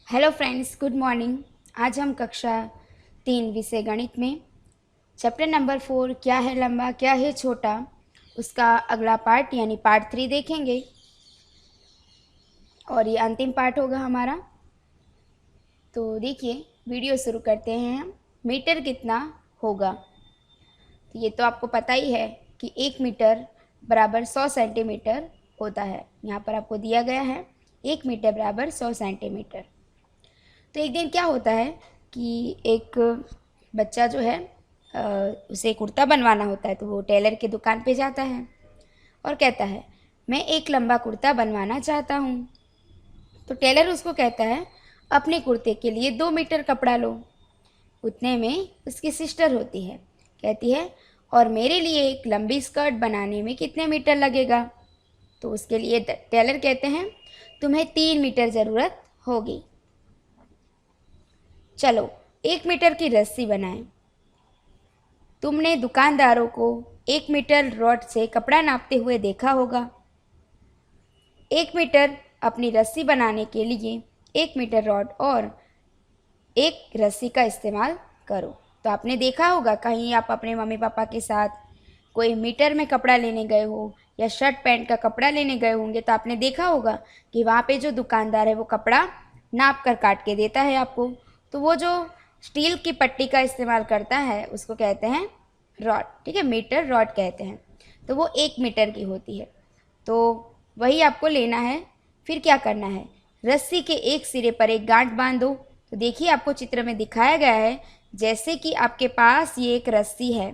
Hello friends, good morning. आज हम कक्षा 3 विषय गणित में चैप्टर नंबर 4 क्या है लंबा क्या है छोटा उसका अगला पार्ट यानी पार्ट 3 देखेंगे और ये अंतिम पार्ट होगा हमारा। तो देखिए, वीडियो शुरू करते हैं हम। मीटर कितना होगा? तो ये तो आपको पता ही है कि 1 मीटर बराबर 100 सेंटीमीटर होता है। यहाँ पर आपको दिया गया है 1 मीटर बराबर 100 सेंटीमीटर। तो एक दिन क्या होता है कि एक बच्चा जो है उसे कुर्ता बनवाना होता है, तो वो टेलर की दुकान पे जाता है और कहता है मैं एक लंबा कुर्ता बनवाना चाहता हूँ। तो टेलर उसको कहता है अपने कुर्ते के लिए 2 मीटर कपड़ा लो। उतने में उसकी सिस्टर होती है, कहती है और मेरे लिए एक लंबी स्कर्ट बनाने में कितने मीटर लगेगा? तो उसके लिए टेलर कहते हैं तुम्हें 3 मीटर ज़रूरत होगी। चलो 1 मीटर की रस्सी बनाएं। तुमने दुकानदारों को 1 मीटर रॉड से कपड़ा नापते हुए देखा होगा। 1 मीटर अपनी रस्सी बनाने के लिए 1 मीटर रॉड और एक रस्सी का इस्तेमाल करो। तो आपने देखा होगा कहीं आप अपने मम्मी पापा के साथ कोई मीटर में कपड़ा लेने गए हो या शर्ट पैंट का कपड़ा लेने गए होंगे, तो आपने देखा होगा कि वहाँ पे जो दुकानदार है वो कपड़ा नाप कर काट के देता है आपको। तो वो जो स्टील की पट्टी का इस्तेमाल करता है उसको कहते हैं रॉड, ठीक है, मीटर रॉड कहते हैं। तो वो 1 मीटर की होती है, तो वही आपको लेना है। फिर क्या करना है, रस्सी के एक सिरे पर एक गांठ बांध दो। तो देखिए आपको चित्र में दिखाया गया है जैसे कि आपके पास ये एक रस्सी है,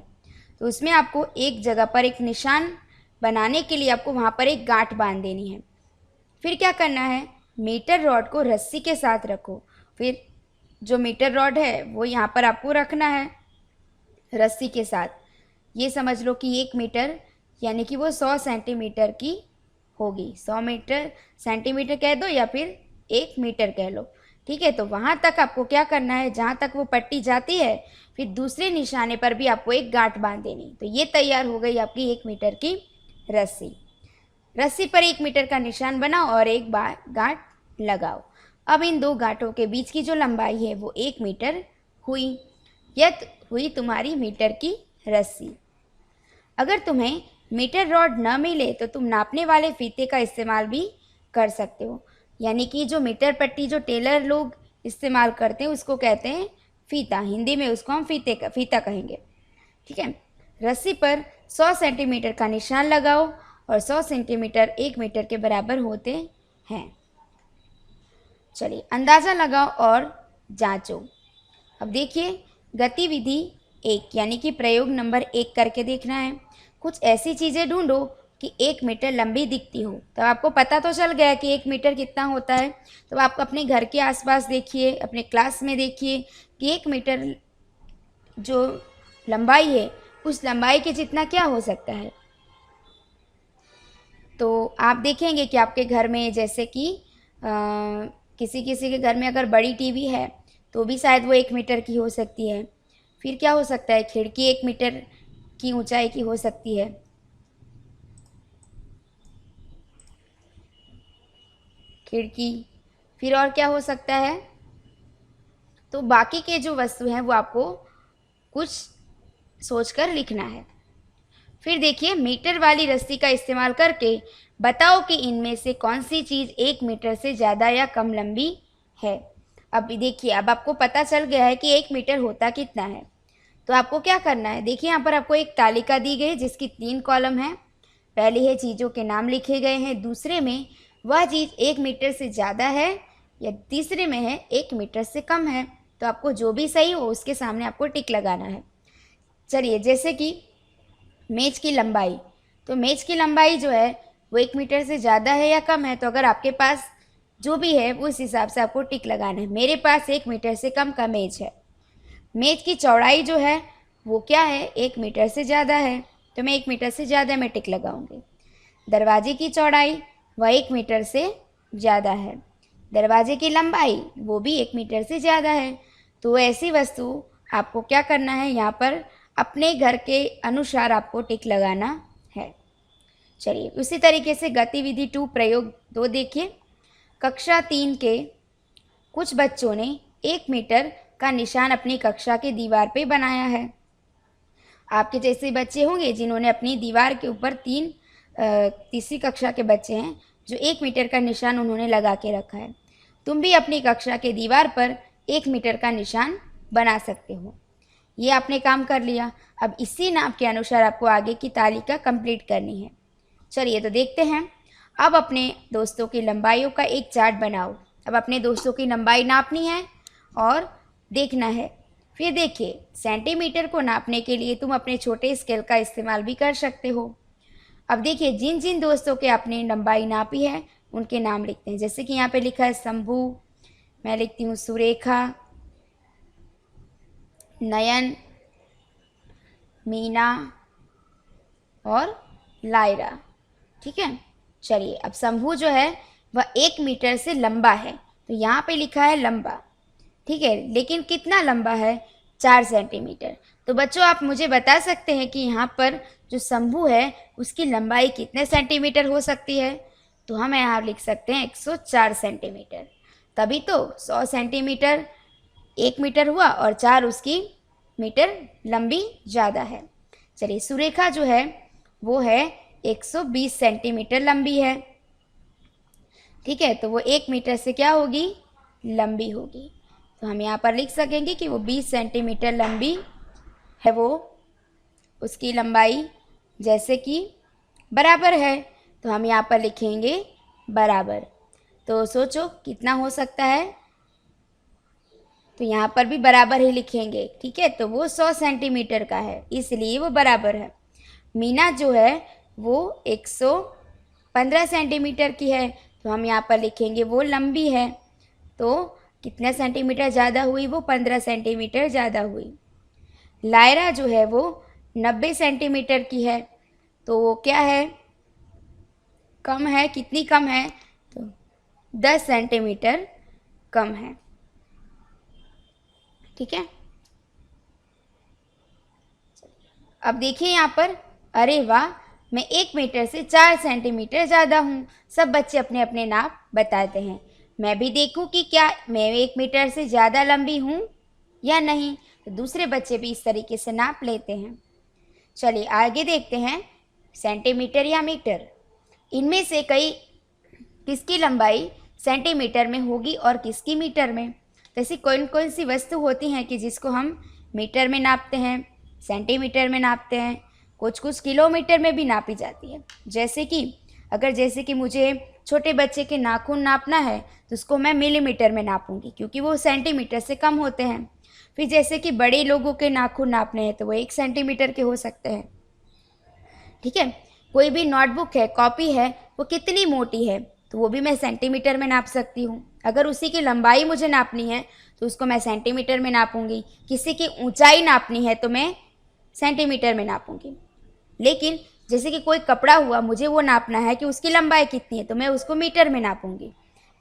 तो उसमें आपको एक जगह पर एक निशान बनाने के लिए आपको वहाँ पर एक गांठ बांध देनी है। फिर क्या करना है, मीटर रॉड को रस्सी के साथ रखो। फिर जो मीटर रॉड है वो यहाँ पर आपको रखना है रस्सी के साथ। ये समझ लो कि 1 मीटर यानी कि वो 100 सेंटीमीटर की होगी। 100 मीटर सेंटीमीटर कह दो या फिर 1 मीटर कह लो, ठीक है। तो वहाँ तक आपको क्या करना है, जहाँ तक वो पट्टी जाती है फिर दूसरे निशाने पर भी आपको एक गांठ बांध देनी। तो ये तैयार हो गई आपकी 1 मीटर की रस्सी। रस्सी पर 1 मीटर का निशान बनाओ और एक बार गांठ लगाओ। अब इन दो गांठों के बीच की जो लंबाई है वो 1 मीटर हुई। यह हुई तुम्हारी मीटर की रस्सी। अगर तुम्हें मीटर रॉड न मिले तो तुम नापने वाले फीते का इस्तेमाल भी कर सकते हो। यानी कि जो मीटर पट्टी जो टेलर लोग इस्तेमाल करते हैं उसको कहते हैं फीता। हिंदी में उसको हम फीता कहेंगे, ठीक है। रस्सी पर 100 सेंटीमीटर का निशान लगाओ और 100 सेंटीमीटर 1 मीटर के बराबर होते हैं। चलिए अंदाज़ा लगाओ और जांचो। अब देखिए गतिविधि 1 यानी कि प्रयोग नंबर 1 करके देखना है। कुछ ऐसी चीज़ें ढूंढो कि 1 मीटर लंबी दिखती हो। तो आपको पता तो चल गया कि 1 मीटर कितना होता है। तो आप अपने घर के आसपास देखिए, अपने क्लास में देखिए कि 1 मीटर जो लंबाई है उस लंबाई के जितना क्या हो सकता है। तो आप देखेंगे कि आपके घर में जैसे कि किसी किसी के घर में अगर बड़ी टीवी है तो भी शायद वो 1 मीटर की हो सकती है। फिर क्या हो सकता है, खिड़की 1 मीटर की ऊंचाई की हो सकती है। खिड़की, फिर और क्या हो सकता है। तो बाकी के जो वस्तु हैं वो आपको कुछ सोचकर लिखना है। फिर देखिए मीटर वाली रस्सी का इस्तेमाल करके बताओ कि इनमें से कौन सी चीज़ 1 मीटर से ज़्यादा या कम लंबी है। अब देखिए अब आपको पता चल गया है कि 1 मीटर होता कितना है। तो आपको क्या करना है, देखिए यहाँ पर आपको एक तालिका दी गई जिसकी 3 कॉलम हैं। पहले है चीज़ों के नाम लिखे गए हैं, दूसरे में वह चीज़ 1 मीटर से ज़्यादा है या तीसरे में है 1 मीटर से कम है। तो आपको जो भी सही हो उसके सामने आपको टिक लगाना है। चलिए जैसे कि मेज़ की लंबाई, तो मेज़ की लंबाई जो है वो 1 मीटर से ज़्यादा है या कम है। तो अगर आपके पास जो भी है उस हिसाब से आपको टिक लगाना है। मेरे पास 1 मीटर से कम का मेज़ है। मेज़ की चौड़ाई जो है वो क्या है, 1 मीटर से ज़्यादा है, तो मैं 1 मीटर से ज़्यादा में टिक लगाऊंगी। दरवाजे की चौड़ाई वह 1 मीटर से ज़्यादा है। दरवाजे की लंबाई वो भी 1 मीटर से ज़्यादा है। तो ऐसी वस्तु आपको क्या करना है, यहाँ पर अपने घर के अनुसार आपको टिक लगाना है। चलिए उसी तरीके से गतिविधि 2 प्रयोग 2 देखिए। कक्षा 3 के कुछ बच्चों ने 1 मीटर का निशान अपनी कक्षा की दीवार पे बनाया है। आपके जैसे बच्चे होंगे जिन्होंने अपनी दीवार के ऊपर तीसरी कक्षा के बच्चे हैं जो 1 मीटर का निशान उन्होंने लगा के रखा है। तुम भी अपनी कक्षा के दीवार पर 1 मीटर का निशान बना सकते हो। ये आपने काम कर लिया। अब इसी नाप के अनुसार आपको आगे की तालिका कंप्लीट करनी है। चलिए तो देखते हैं। अब अपने दोस्तों की लंबाइयों का एक चार्ट बनाओ। अब अपने दोस्तों की लंबाई नापनी है और देखना है। फिर देखिए, सेंटीमीटर को नापने के लिए तुम अपने छोटे स्केल का इस्तेमाल भी कर सकते हो। अब देखिए, जिन जिन दोस्तों के आपने लंबाई नापी है उनके नाम लिखते हैं। जैसे कि यहाँ पे लिखा है शंभू, मैं लिखती हूँ सुरेखा, नयन, मीना और लायरा। ठीक है, चलिए अब शंभू जो है वह 1 मीटर से लंबा है, तो यहाँ पे लिखा है लंबा। ठीक है, लेकिन कितना लंबा है? 4 सेंटीमीटर। तो बच्चों आप मुझे बता सकते हैं कि यहाँ पर जो शंभू है उसकी लंबाई कितने सेंटीमीटर हो सकती है? तो हम यहाँ लिख सकते हैं 104 सेंटीमीटर। तभी तो 100 सेंटीमीटर 1 मीटर हुआ और 4 उसकी मीटर लंबी ज़्यादा है। चलिए, सुरेखा जो है वो है 120 सेंटीमीटर लंबी है। ठीक है, तो वो 1 मीटर से क्या होगी? लंबी होगी। तो हम यहाँ पर लिख सकेंगे कि वो 20 सेंटीमीटर लंबी है। वो उसकी लंबाई जैसे कि बराबर है, तो हम यहाँ पर लिखेंगे बराबर। तो सोचो कितना हो सकता है? तो यहाँ पर भी बराबर ही लिखेंगे। ठीक है, तो वो 100 सेंटीमीटर का है, इसलिए वो बराबर है। मीना जो है वो 115 सेंटीमीटर की है, तो हम यहाँ पर लिखेंगे वो लंबी है। तो कितने सेंटीमीटर ज़्यादा हुई? वो 15 सेंटीमीटर ज़्यादा हुई। लायरा जो है वो 90 सेंटीमीटर की है, तो वो क्या है? कम है। कितनी कम है? तो 10 सेंटीमीटर कम है। ठीक है, अब देखिए यहाँ पर, अरे वाह, मैं 1 मीटर से 4 सेंटीमीटर ज़्यादा हूँ। सब बच्चे अपने अपने नाप बताते हैं। मैं भी देखूँ कि क्या मैं 1 मीटर से ज़्यादा लंबी हूँ या नहीं। तो दूसरे बच्चे भी इस तरीके से नाप लेते हैं। चलिए आगे देखते हैं, सेंटीमीटर या मीटर, इनमें से किसकी लंबाई सेंटीमीटर में होगी और किसकी मीटर में। तो ऐसी कौन कौन सी वस्तु होती हैं कि जिसको हम मीटर में नापते हैं, सेंटीमीटर में नापते हैं, कुछ कुछ किलोमीटर में भी नापी जाती है। जैसे कि मुझे छोटे बच्चे के नाखून नापना है तो उसको मैं मिलीमीटर में नापूंगी, क्योंकि वो सेंटीमीटर से कम होते हैं। फिर जैसे कि बड़े लोगों के नाखून नापने हैं तो वो 1 सेंटीमीटर के हो सकते हैं। ठीक है, कोई भी नोटबुक है, कॉपी है, वो कितनी मोटी है तो वो भी मैं सेंटीमीटर में नाप सकती हूँ। अगर उसी की लंबाई मुझे नापनी है तो उसको मैं सेंटीमीटर में नापूंगी। किसी की ऊंचाई नापनी है तो मैं सेंटीमीटर में नापूंगी। लेकिन जैसे कि कोई कपड़ा हुआ, मुझे वो नापना है कि उसकी लंबाई कितनी है, तो मैं उसको मीटर में नापूंगी।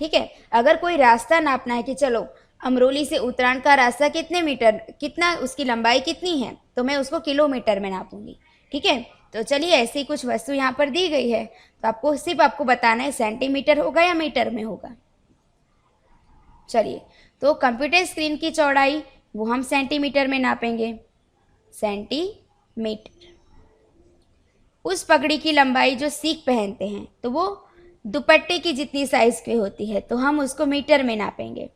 ठीक है, अगर कोई रास्ता नापना है कि चलो अमरोली से उत्तरायण का रास्ता कितना उसकी लंबाई कितनी है, तो मैं उसको किलोमीटर में नापूंगी। ठीक है, तो चलिए ऐसी कुछ वस्तु यहाँ पर दी गई है, तो आपको बताना है सेंटीमीटर होगा या मीटर में होगा। चलिए, तो कंप्यूटर स्क्रीन की चौड़ाई वो हम सेंटीमीटर में नापेंगे, सेंटीमीटर। उस पगड़ी की लंबाई जो सिख पहनते हैं तो वो दुपट्टे की जितनी साइज की होती है, तो हम उसको मीटर में नापेंगे।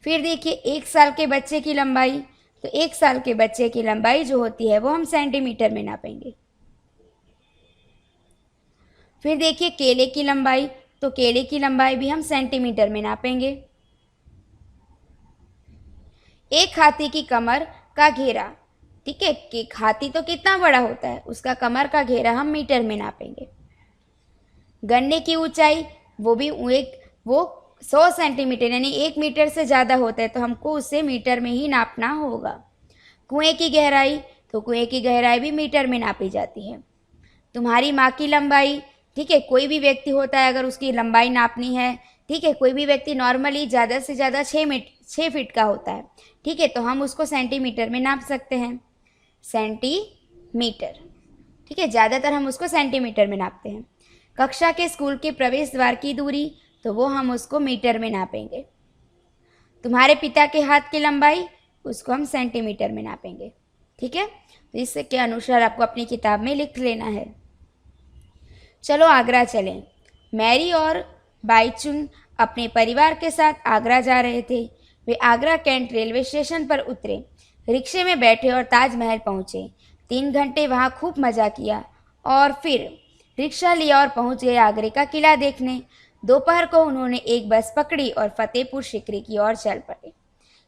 फिर देखिए 1 साल के बच्चे की लंबाई, तो 1 साल के बच्चे की लंबाई जो होती है वो हम सेंटीमीटर में नापेंगे। फिर देखिए केले की लंबाई, तो केले की लंबाई भी हम सेंटीमीटर में नापेंगे। एक हाथी की कमर का घेरा, ठीक है, कि हाथी तो कितना बड़ा होता है, उसका कमर का घेरा हम मीटर में नापेंगे। गन्ने की ऊंचाई वो 100 सेंटीमीटर यानी 1 मीटर से ज़्यादा होता है, तो हमको उसे मीटर में ही नापना होगा। कुएं की गहराई, तो कुएं की गहराई भी मीटर में नापी जाती है। तुम्हारी माँ की लंबाई, ठीक है, कोई भी व्यक्ति होता है अगर उसकी लंबाई नापनी है, ठीक है, कोई भी व्यक्ति नॉर्मली ज़्यादा से ज़्यादा 6 फीट का होता है, ठीक है, तो हम उसको सेंटीमीटर में नाप सकते हैं, सेंटीमीटर। ठीक है, ज़्यादातर हम उसको सेंटीमीटर में नापते हैं। कक्षा के स्कूल के प्रवेश द्वार की दूरी, तो वो हम उसको मीटर में नापेंगे। तुम्हारे पिता के हाथ की लंबाई, उसको हम सेंटीमीटर में नापेंगे। ठीक है, तो इसके अनुसार आपको अपनी किताब में लिख लेना है। चलो आगरा चलें। मैरी और बाईचुंग अपने परिवार के साथ आगरा जा रहे थे। वे आगरा कैंट रेलवे स्टेशन पर उतरे, रिक्शे में बैठे और ताजमहल पहुंचे। 3 घंटे वहां खूब मज़ा किया और फिर रिक्शा लिया और पहुंच गए आगरे का किला देखने। दोपहर को उन्होंने एक बस पकड़ी और फतेहपुर सिकरी की ओर चल पड़े।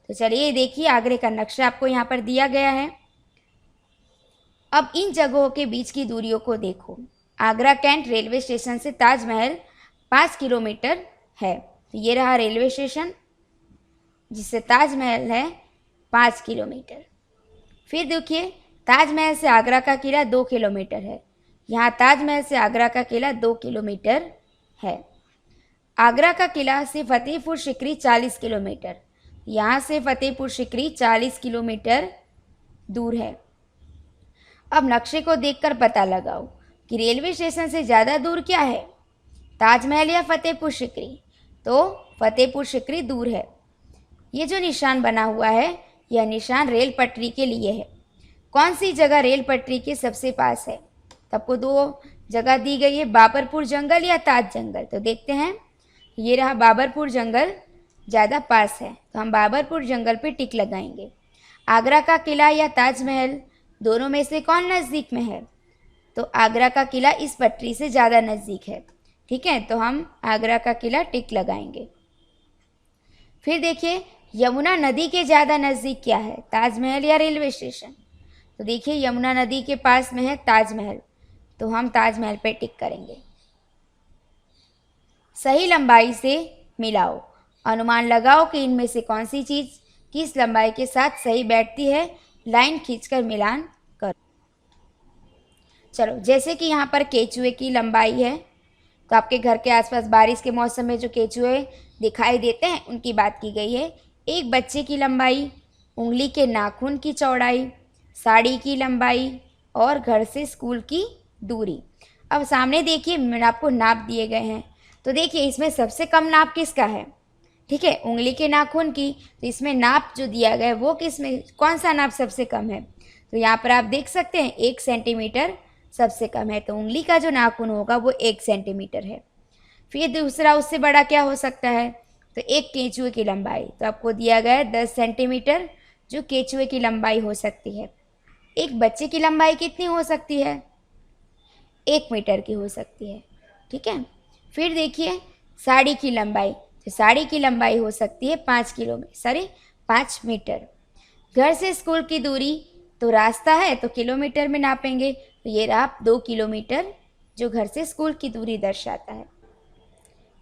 तो चलिए देखिए, आगरे का नक्शा आपको यहाँ पर दिया गया है। अब इन जगहों के बीच की दूरियों को देखो। आगरा कैंट रेलवे स्टेशन से ताजमहल 5 किलोमीटर है। तो ये रहा रेलवे स्टेशन जिससे ताजमहल है 5 किलोमीटर। फिर देखिए, ताजमहल से आगरा का किला 2 किलोमीटर है। यहाँ ताजमहल से आगरा का किला 2 किलोमीटर है। आगरा का किला से फतेहपुर सिकरी 40 किलोमीटर। यहाँ से फतेहपुर सिकरी 40 किलोमीटर दूर है। अब नक्शे को देखकर पता लगाओ कि रेलवे स्टेशन से ज़्यादा दूर क्या है, ताजमहल या फतेहपुर सिकरी। तो फतेहपुर सिकरी दूर है। ये जो निशान बना हुआ है, यह निशान रेल पटरी के लिए है। कौन सी जगह रेल पटरी के सबसे पास है? तो आपको 2 जगह दी गई है, बाबरपुर जंगल या ताज जंगल। तो देखते हैं, ये रहा बाबरपुर जंगल ज़्यादा पास है, तो हम बाबरपुर जंगल पे टिक लगाएंगे। आगरा का किला या ताजमहल, दोनों में से कौन नज़दीक में है? तो आगरा का किला इस पटरी से ज़्यादा नज़दीक है। ठीक है, तो हम आगरा का किला टिक लगाएंगे। फिर देखिए, यमुना नदी के ज़्यादा नज़दीक क्या है, ताजमहल या रेलवे स्टेशन? तो देखिए, यमुना नदी के पास में है ताजमहल, तो हम ताजमहल पे टिक करेंगे। सही लंबाई से मिलाओ। अनुमान लगाओ कि इनमें से कौन सी चीज़ किस लंबाई के साथ सही बैठती है। लाइन खींचकर मिलान करो। चलो, जैसे कि यहाँ पर केचुए की लंबाई है, तो आपके घर के आसपास बारिश के मौसम में जो केचुए दिखाई देते हैं उनकी बात की गई है। एक बच्चे की लंबाई, उंगली के नाखून की चौड़ाई, साड़ी की लंबाई और घर से स्कूल की दूरी। अब सामने देखिए, मैंने आपको नाप दिए गए हैं। तो देखिए, इसमें सबसे कम नाप किसका है? ठीक है, उंगली के नाखून की। तो इसमें नाप जो दिया गया है वो किसमें, कौन सा नाप सबसे कम है? तो यहाँ पर आप देख सकते हैं 1 सेंटीमीटर सबसे कम है। तो उंगली का जो नाखून होगा वो 1 सेंटीमीटर है। फिर दूसरा, उससे बड़ा क्या हो सकता है? तो एक केंचुए की लंबाई, तो आपको दिया गया है 10 सेंटीमीटर जो केंचुए की लंबाई हो सकती है। एक बच्चे की लंबाई कितनी हो सकती है? 1 मीटर की हो सकती है। ठीक है, फिर देखिए साड़ी की लंबाई, तो साड़ी की लंबाई हो सकती है 5 मीटर। घर से स्कूल की दूरी, तो रास्ता है तो किलोमीटर में नापेंगे, तो ये रहा 2 किलोमीटर जो घर से स्कूल की दूरी दर्शाता है।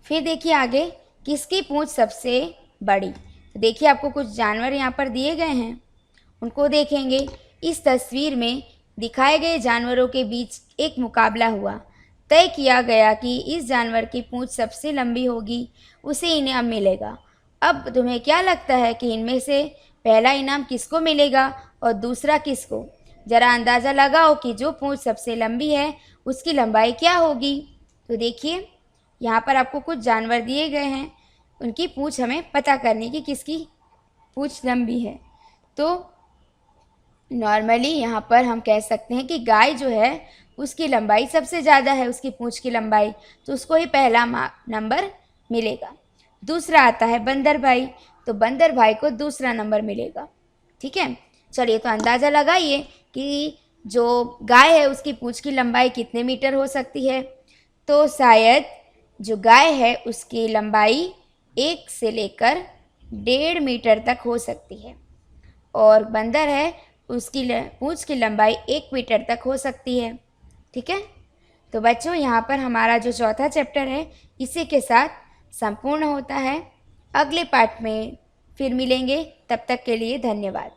फिर देखिए आगे, किसकी पूंछ सबसे बड़ी? तो देखिए, आपको कुछ जानवर यहाँ पर दिए गए हैं, उनको देखेंगे। इस तस्वीर में दिखाए गए जानवरों के बीच एक मुकाबला हुआ। तय किया गया कि इस जानवर की पूंछ सबसे लंबी होगी, उसे इनाम मिलेगा। अब तुम्हें क्या लगता है कि इनमें से पहला इनाम किसको मिलेगा और दूसरा किसको? ज़रा अंदाज़ा लगाओ कि जो पूंछ सबसे लंबी है उसकी लंबाई क्या होगी। तो देखिए, यहाँ पर आपको कुछ जानवर दिए गए हैं, उनकी पूंछ हमें पता करनी कि किसकी पूंछ लंबी है। तो नॉर्मली यहाँ पर हम कह सकते हैं कि गाय जो है उसकी लंबाई सबसे ज़्यादा है, उसकी पूंछ की लंबाई, तो उसको ही पहला नंबर मिलेगा। दूसरा आता है बंदर भाई, तो बंदर भाई को दूसरा नंबर मिलेगा। ठीक है, चलिए तो अंदाज़ा लगाइए कि जो गाय है उसकी पूंछ की लंबाई कितने मीटर हो सकती है। तो शायद जो गाय है उसकी लंबाई 1 से लेकर 1.5 मीटर तक हो सकती है, और बंदर है उसकी पूंछ की लंबाई 1 मीटर तक हो सकती है। ठीक है, तो बच्चों यहाँ पर हमारा जो चौथा चैप्टर है इसी के साथ संपूर्ण होता है। अगले पार्ट में फिर मिलेंगे, तब तक के लिए धन्यवाद।